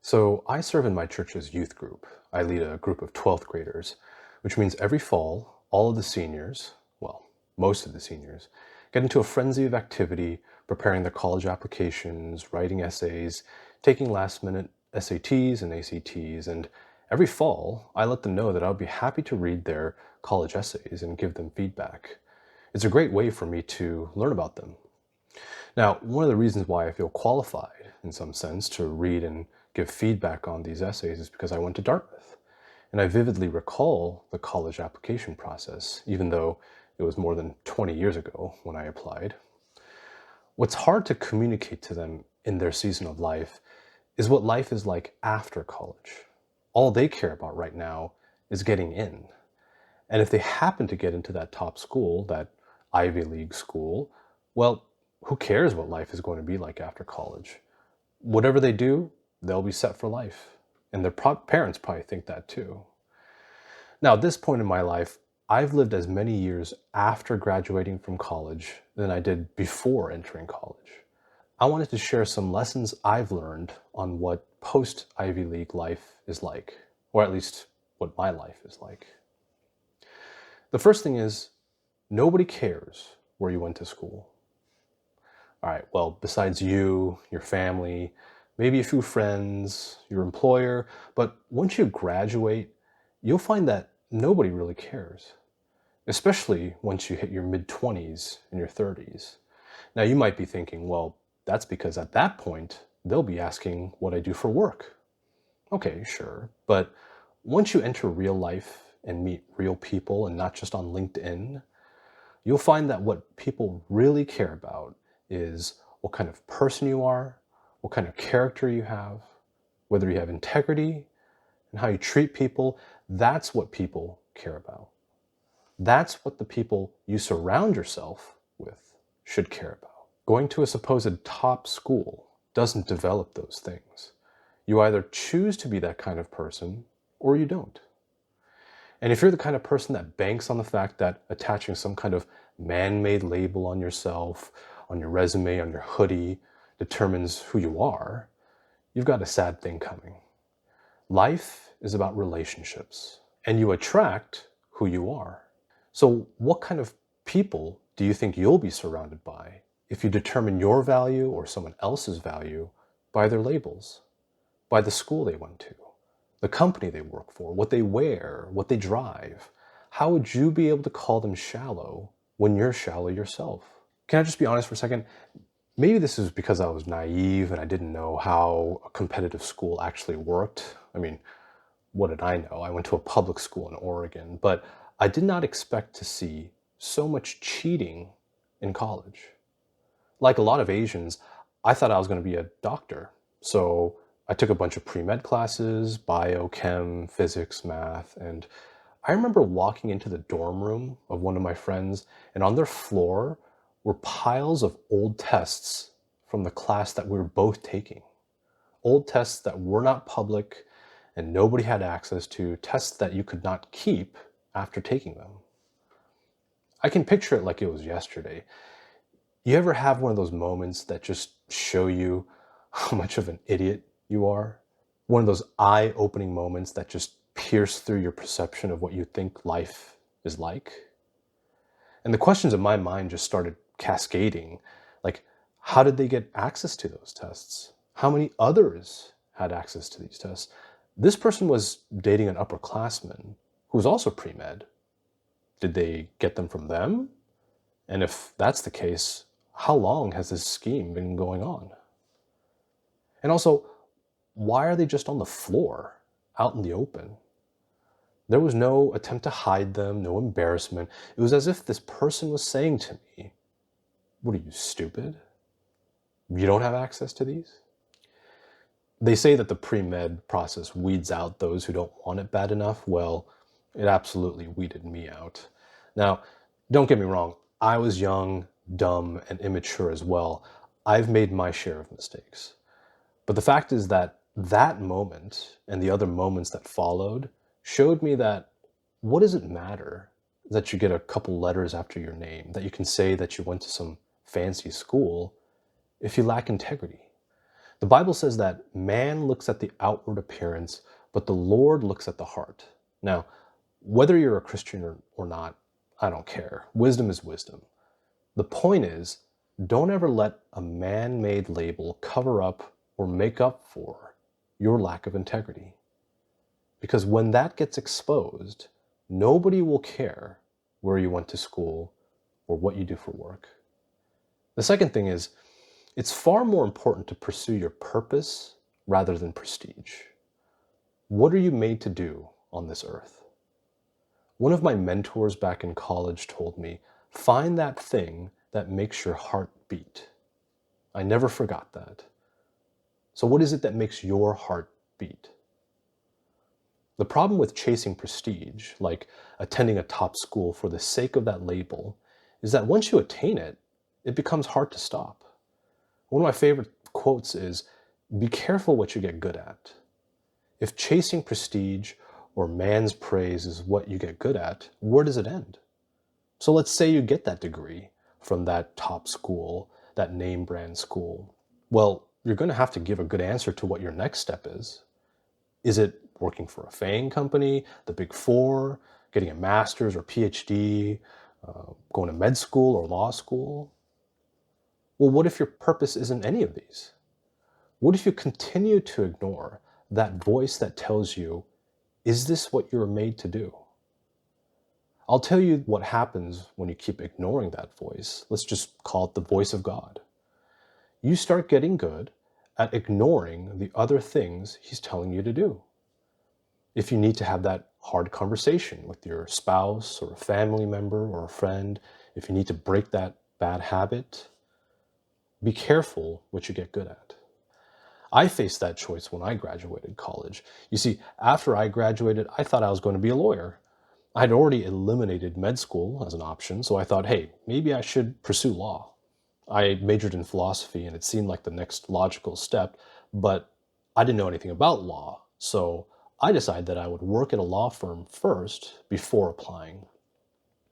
So I serve in my church's youth group. I lead a group of 12th graders, which means every fall, all of the seniors, well, most of the seniors, get into a frenzy of activity, preparing their college applications, writing essays, taking last minute SATs and ACTs, and every fall, I let them know that I would be happy to read their college essays and give them feedback. It's a great way for me to learn about them. Now, one of the reasons why I feel qualified, in some sense, to read and give feedback on these essays is because I went to Dartmouth. And I vividly recall the college application process, even though it was more than 20 years ago when I applied. What's hard to communicate to them in their season of life is what life is like after college. All they care about right now is getting in. And if they happen to get into that top school, that Ivy League school, well, who cares what life is going to be like after college? Whatever they do, they'll be set for life. And their parents probably think that too. Now, at this point in my life, I've lived as many years after graduating from college than I did before entering college. I wanted to share some lessons I've learned on what post-Ivy League life is like, or at least what my life is like. The first thing is, nobody cares where you went to school. All right, well, besides you, your family, maybe a few friends, your employer, but once you graduate, you'll find that nobody really cares, especially once you hit your mid-20s and your 30s. Now, you might be thinking, well, that's because at that point, they'll be asking what I do for work. Okay, sure, but once you enter real life and meet real people and not just on LinkedIn, you'll find that what people really care about is what kind of person you are, what kind of character you have, whether you have integrity, and how you treat people. That's what people care about. That's what the people you surround yourself with should care about. Going to a supposed top school doesn't develop those things. You either choose to be that kind of person or you don't. And if you're the kind of person that banks on the fact that attaching some kind of man-made label on yourself, on your resume, on your hoodie, determines who you are, you've got a sad thing coming. Life is about relationships, and you attract who you are. So what kind of people do you think you'll be surrounded by if you determine your value or someone else's value by their labels, by the school they went to, the company they work for, what they wear, what they drive? How would you be able to call them shallow when you're shallow yourself? Can I just be honest for a second? Maybe this is because I was naive and I didn't know how a competitive school actually worked. I mean, what did I know? I went to a public school in Oregon, but I did not expect to see so much cheating in college. Like a lot of Asians, I thought I was going to be a doctor. So I took a bunch of pre-med classes, bio, chem, physics, math, and I remember walking into the dorm room of one of my friends, and on their floor were piles of old tests from the class that we were both taking. Old tests that were not public and nobody had access to, tests that you could not keep after taking them. I can picture it like it was yesterday. You ever have one of those moments that just show you how much of an idiot you are? One of those eye-opening moments that just pierce through your perception of what you think life is like? And the questions in my mind just started cascading. Like, how did they get access to those tests? How many others had access to these tests? This person was dating an upperclassman who was also pre-med. Did they get them from them? And if that's the case, how long has this scheme been going on? And also, why are they just on the floor, out in the open? There was no attempt to hide them, no embarrassment. It was as if this person was saying to me, "What are you, stupid? You don't have access to these?" They say that the pre-med process weeds out those who don't want it bad enough. Well, it absolutely weeded me out. Now, don't get me wrong. I was young, dumb, and immature as well. I've made my share of mistakes. But the fact is that that moment and the other moments that followed showed me that what does it matter that you get a couple letters after your name, that you can say that you went to some fancy school if you lack integrity? The Bible says that man looks at the outward appearance, but the Lord looks at the heart. Now, whether you're a Christian or not, I don't care. Wisdom is wisdom. The point is, don't ever let a man-made label cover up or make up for your lack of integrity. Because when that gets exposed, nobody will care where you went to school or what you do for work. The second thing is, it's far more important to pursue your purpose rather than prestige. What are you made to do on this earth? One of my mentors back in college told me, find that thing that makes your heart beat. I never forgot that. So what is it that makes your heart beat? The problem with chasing prestige, like attending a top school for the sake of that label, is that once you attain it, it becomes hard to stop. One of my favorite quotes is, be careful what you get good at. If chasing prestige or man's praise is what you get good at, where does it end? So let's say you get that degree from that top school, that name brand school. Well, you're going to have to give a good answer to what your next step is. Is it working for a FANG company, the Big Four, getting a master's or PhD, going to med school or law school? Well, what if your purpose isn't any of these? What if you continue to ignore that voice that tells you, is this what you're made to do? I'll tell you what happens when you keep ignoring that voice. Let's just call it the voice of God. You start getting good at ignoring the other things he's telling you to do. If you need to have that hard conversation with your spouse or a family member or a friend, if you need to break that bad habit, be careful what you get good at. I faced that choice when I graduated college. You see, after I graduated, I thought I was going to be a lawyer. I'd already eliminated med school as an option, so I thought, hey, maybe I should pursue law. I majored in philosophy, and it seemed like the next logical step, but I didn't know anything about law, so I decided that I would work at a law firm first before applying.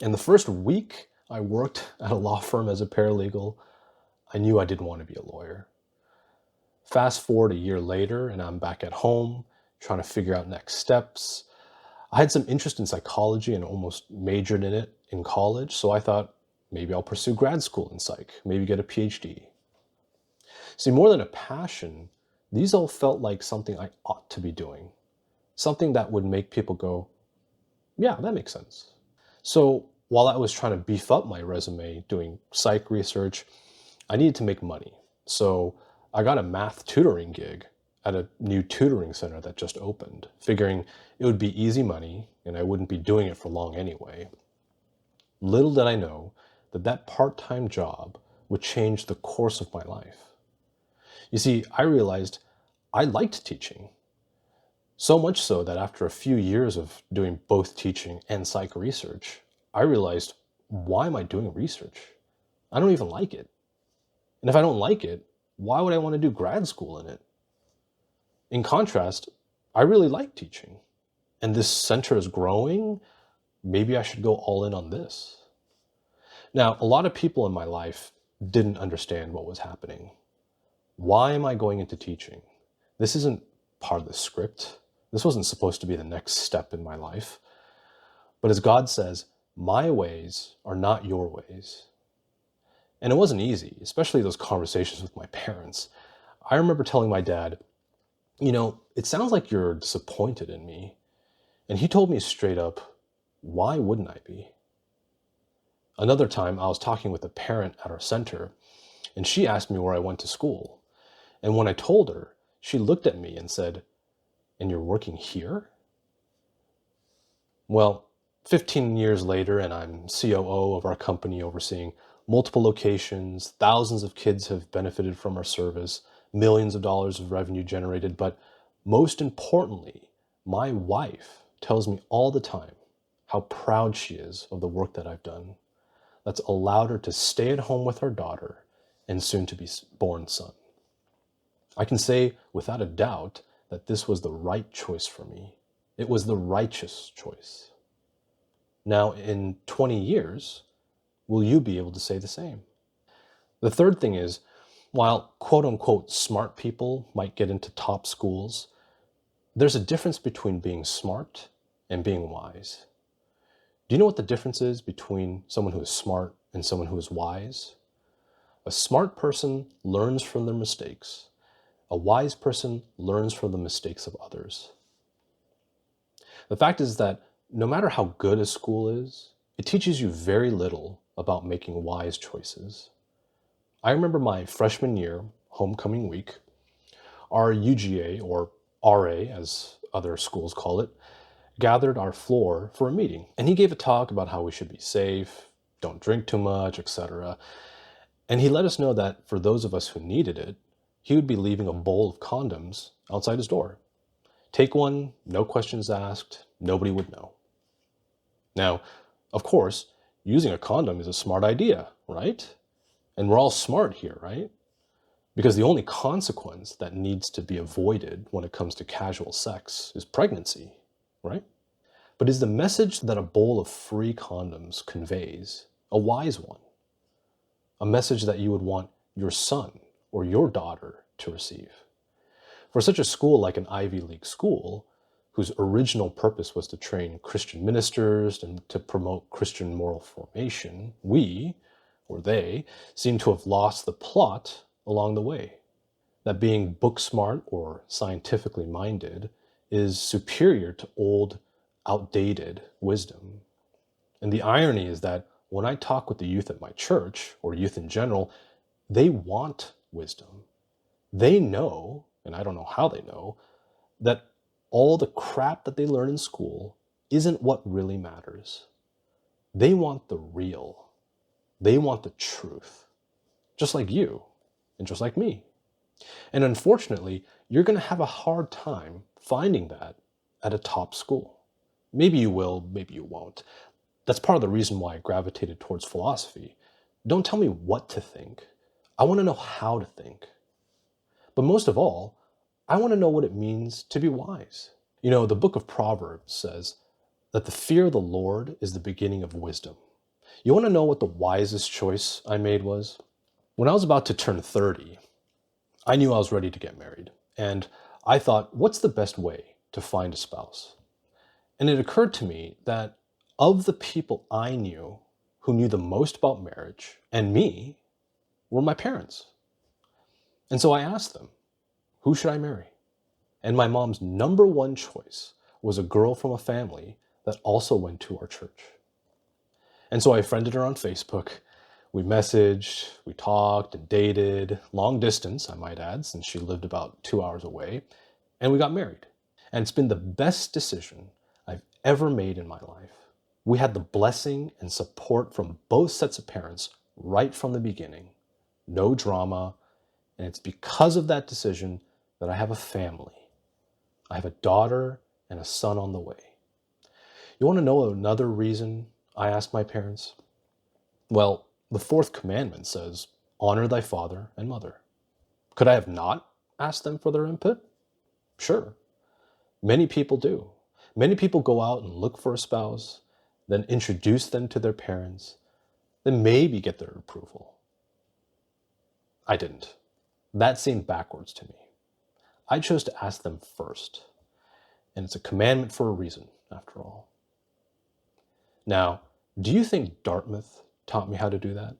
In the first week I worked at a law firm as a paralegal, I knew I didn't want to be a lawyer. Fast forward a year later, and I'm back at home trying to figure out next steps. I had some interest in psychology and almost majored in it in college, so I thought maybe I'll pursue grad school in psych, maybe get a PhD. See, more than a passion, these all felt like something I ought to be doing, something that would make people go, yeah, that makes sense. So while I was trying to beef up my resume doing psych research, I needed to make money. So I got a math tutoring gig at a new tutoring center that just opened, figuring it would be easy money and I wouldn't be doing it for long anyway. Little did I know that that part-time job would change the course of my life. You see, I realized I liked teaching. So much so that after a few years of doing both teaching and psych research, I realized, why am I doing research? I don't even like it. And if I don't like it, why would I want to do grad school in it? In contrast, I really like teaching. And this center is growing. Maybe I should go all in on this. Now, a lot of people in my life didn't understand what was happening. Why am I going into teaching? This isn't part of the script. This wasn't supposed to be the next step in my life. But as God says, my ways are not your ways. And it wasn't easy, especially those conversations with my parents. I remember telling my dad, it sounds like you're disappointed in me. And he told me straight up, why wouldn't I be? Another time, I was talking with a parent at our center, and she asked me where I went to school. And when I told her, she looked at me and said, and you're working here? Well, 15 years later, and I'm COO of our company overseeing multiple locations, thousands of kids have benefited from our service, millions of dollars of revenue generated, but most importantly, my wife tells me all the time how proud she is of the work that I've done. That's allowed her to stay at home with her daughter and soon to be born son. I can say without a doubt that this was the right choice for me. It was the righteous choice. Now, in 20 years, will you be able to say the same? The third thing is, While quote unquote smart people might get into top schools, there's a difference between being smart and being wise. Do you know what the difference is between someone who is smart and someone who is wise? A smart person learns from their mistakes. A wise person learns from the mistakes of others. The fact is that no matter how good a school is, it teaches you very little about making wise choices. I remember my freshman year, homecoming week, our UGA, or RA as other schools call it, gathered our floor for a meeting. And he gave a talk about how we should be safe, don't drink too much, etc. And he let us know that for those of us who needed it, he would be leaving a bowl of condoms outside his door. Take one, no questions asked, nobody would know. Now, of course, using a condom is a smart idea, right? And we're all smart here, right? Because the only consequence that needs to be avoided when it comes to casual sex is pregnancy, right? But is the message that a bowl of free condoms conveys a wise one? A message that you would want your son or your daughter to receive? For such a school like an Ivy League school, whose original purpose was to train Christian ministers and to promote Christian moral formation, we, or they, seem to have lost the plot along the way. That being book smart or scientifically minded is superior to old, outdated wisdom. And the irony is that when I talk with the youth at my church, or youth in general, they want wisdom. They know, and I don't know how they know, that all the crap that they learn in school isn't what really matters. They want the real. They want the truth. Just like you, and just like me. And unfortunately, you're going to have a hard time finding that at a top school. Maybe you will, maybe you won't. That's part of the reason why I gravitated towards philosophy. Don't tell me what to think. I want to know how to think. But most of all, I want to know what it means to be wise. You know, the book of Proverbs says that the fear of the Lord is the beginning of wisdom. You want to know what the wisest choice I made was? When I was about to turn 30, I knew I was ready to get married. And I thought, what's the best way to find a spouse? And it occurred to me that of the people I knew who knew the most about marriage and me were my parents. And so I asked them, who should I marry? And my mom's number one choice was a girl from a family that also went to our church. And so I friended her on Facebook. We messaged, we talked and dated, long distance, I might add, since she lived about 2 hours away, and we got married. And it's been the best decision I've ever made in my life. We had the blessing and support from both sets of parents right from the beginning. No drama, and it's because of that decision that I have a family. I have a daughter and a son on the way. You want to know another reason I asked my parents? Well, the fourth commandment says, honor thy father and mother. Could I have not asked them for their input? Sure. Many people do. Many people go out and look for a spouse, then introduce them to their parents, then maybe get their approval. I didn't. That seemed backwards to me. I chose to ask them first. And it's a commandment for a reason, after all. Now, do you think Dartmouth taught me how to do that?